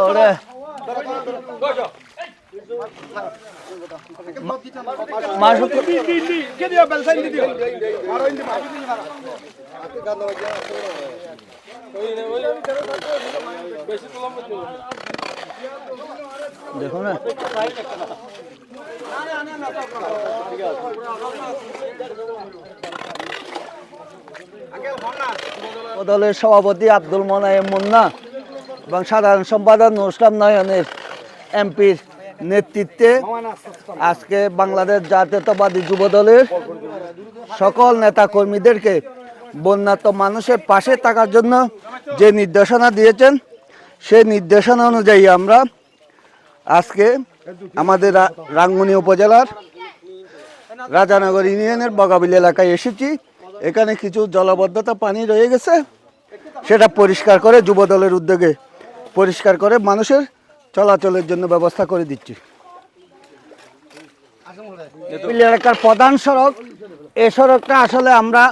ওরে মাসুক কে দিও বেলসাইন দিও মারো ইন্দি দেখো না দলের সভাপতি আব্দুল মোনায়েম মুন্না এবং সাধারণ সম্পাদক নুরুল নয়নের এমপির নেতৃত্বে আজকে বাংলাদেশ জাতীয়তাবাদী যুব দলের সকল নেতা কর্মীদেরকে বন্যার্ত মানুষের পাশে থাকার জন্য যে নির্দেশনা দিয়েছেন সেই নির্দেশনা অনুযায়ী আমরা আজকে আমাদের রাঙ্গুনি উপজেলার রাজানগর ইউনিয়নের বগাবিল এলাকায় এসেছি। এখানে কিছু জলাবদ্ধতা পানি রয়ে গেছে, সেটা পরিষ্কার করে যুব দলের উদ্যোগে পরিষ্কার করে মানুষের চলাচলের জন্য ব্যবস্থা করে দিচ্ছি। এলাকার প্রধান সড়ক, এই সড়কটা আসলে আমরা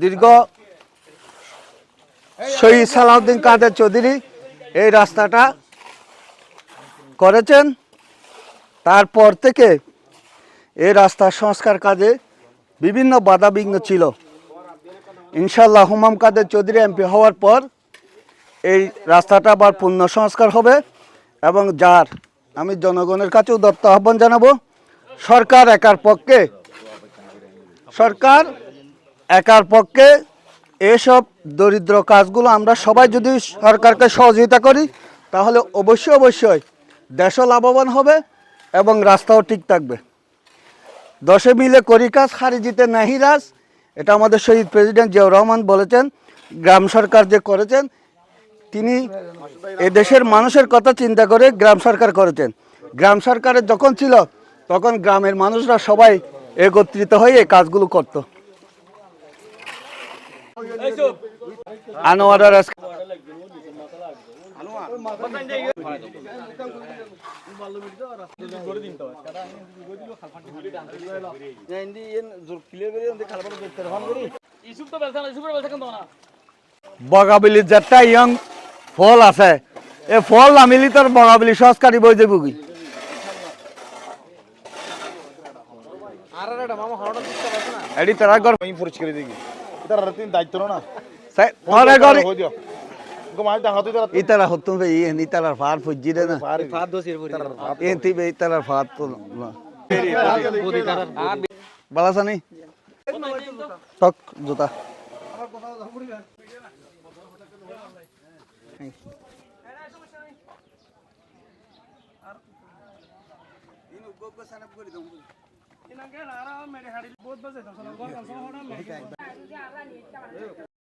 দীর্ঘ শহীদ সালাউদ্দিন কাদের চৌধুরী এই রাস্তাটা করেছেন, তারপর থেকে এই রাস্তার সংস্কার কাজে বিভিন্ন বাধা বিঘ্ন ছিল। ইনশাল্লাহ হুমাম কাদের চৌধুরী এমপি হওয়ার পর এই রাস্তাটা আবার পূর্ণ সংস্কার হবে এবং যার আমি জনগণের কাছে উদাত্ত আহ্বান জানাবো, সরকার একার পক্ষে এসব দরিদ্র কাজগুলো আমরা সবাই যদি সরকারকে সহযোগিতা করি তাহলে অবশ্যই দেশও লাভবান হবে এবং রাস্তাও ঠিক থাকবে। দশে মিলে করি কাজ খারিজিতে নাহি রাজ, এটা আমাদের শহীদ প্রেসিডেন্ট জিয়াউর রহমান বলেছেন। গ্রাম সরকার যে করেছেন, তিনি এদেশের মানুষের কথা চিন্তা করে গ্রাম সরকার করেছেন। গ্রাম সরকারের যখন ছিল তখন গ্রামের মানুষরা সবাই একত্রিত হয়ে এই কাজগুলো করত। আনোয়ার বগাবিলির যেটা ইয়ং ফল আছে, এই ফল নামিলি তোর বগাবিলি সংস্কারী বই দেব কি এডি তারা গর পরিষ্কার দিকে এটার তিন দায়িত্ব না পরে গর ইতারা হতো ভাই ইতারার ফার ফুজিরে না ফার দোসির পরি এনতি বে ইতারার ফার তো বালাসানি টক জুতা